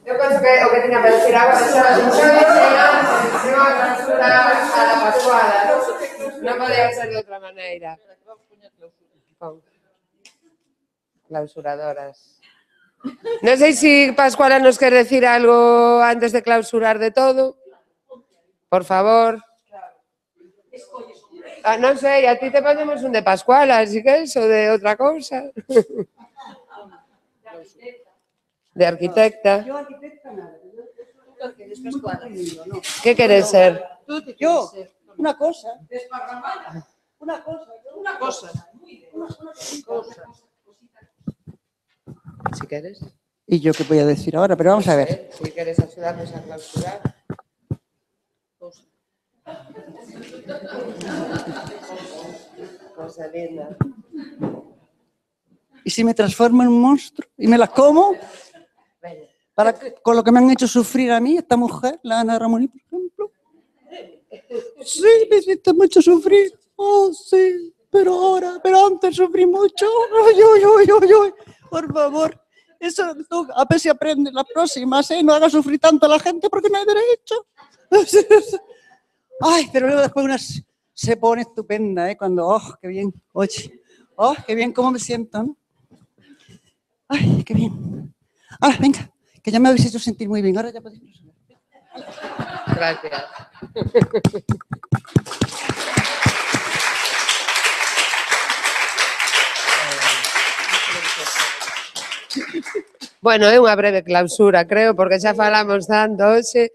Eu penso que o que tiña para decir agora xa non a clausura a la Pascuala. Non podía ser de outra maneira. Clausuradoras. Non sei se Pascuala nos quer decir algo antes de clausurar de todo. Por favor. Non sei, a ti te ponemos un de Pascuala, si queres, ou de outra cousa. De arquitecta. Yo arquitecta nada. ¿Qué quieres ser? Yo, una cosa. Una cosa. Si quieres. ¿Y yo qué voy a decir ahora? Pero vamos a ver. Si quieres ayudarnos a clausurar. Cosa linda. ¿Y si me transformo en un monstruo y me la como? Con lo que me han hecho sufrir a mí, esta mujer, la Ana Ramoní, por ejemplo. Sí, me hiciste mucho sufrir. Oh, sí, pero antes sufrí mucho. Ay. Por favor, eso tú, a ver si aprendes las próximas, ¿eh? No hagas sufrir tanto a la gente porque no hay derecho. Ay, pero luego después una se pone estupenda, ¿eh? Cuando, oh, qué bien, oye, oh, qué bien, cómo me siento, ¿no? Ay, qué bien. Ahora, venga, que ya me habéis hecho sentir muy bien. Ahora ya podéis ir. Gracias. Bueno, é unha breve clausura, creo, porque xa falamos tanto hoxe.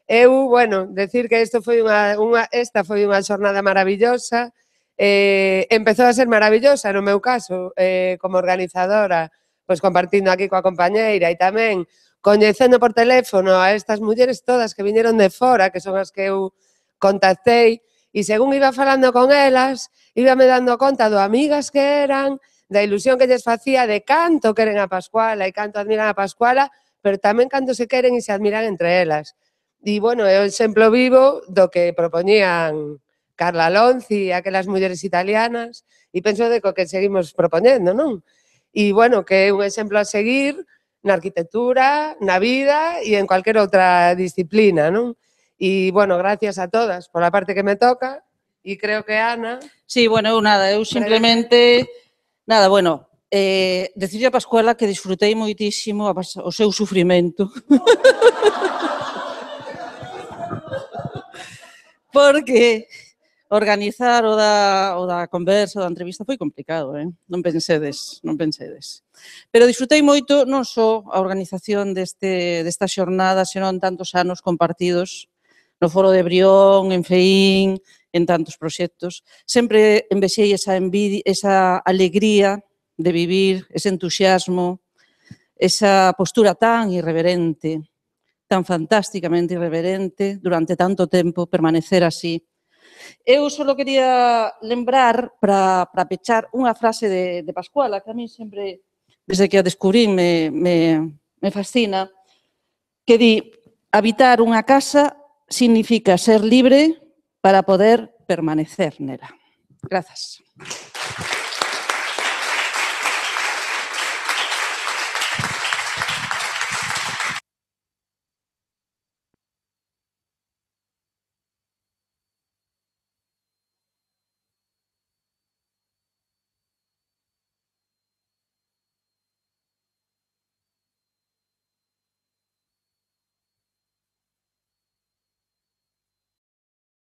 Eu, bueno, decir que esta foi unha xornada maravillosa. Empezou a ser maravillosa no meu caso, como organizadora, pois compartindo aquí coa compañeira e tamén coñecendo por teléfono a estas mulleres todas que viñeron de fora, que son as que eu contactei, e según iba falando con elas, íbame dando conta do amigas que eran, da ilusión que lles facía de canto queren a Pascuala e canto admiran a Pascuala, pero tamén canto se queren e se admiran entre elas. E, bueno, é o exemplo vivo do que propoñían Carla Lonzi e aquelas mulleres italianas, e penso de co que seguimos propoñendo, non? E, bueno, que é un exemplo a seguir na arquitectura, na vida e en cualquier outra disciplina, non? E, bueno, gracias a todas pola parte que me toca, e creo que Ana... Sí, bueno, eu simplemente... Nada, bueno, decirle a Pascuala que disfrutei moitísimo o seu sufrimento. Porque organizar o da conversa, da entrevista foi complicado, non pensedes. Pero disfrutei moito non só a organización desta xornada, senón tantos anos compartidos no Foro de Brión, en Feín, en tantos proxectos. Sempre envexei esa alegría de vivir, ese entusiasmo, esa postura tan irreverente, tan fantásticamente irreverente, durante tanto tempo, permanecer así. Eu só quería lembrar, para pechar, unha frase de Pascuala, que a mí sempre, desde que a descubrín, me fascina, que di: habitar unha casa significa ser libre para poder permanecer nela. Grazas.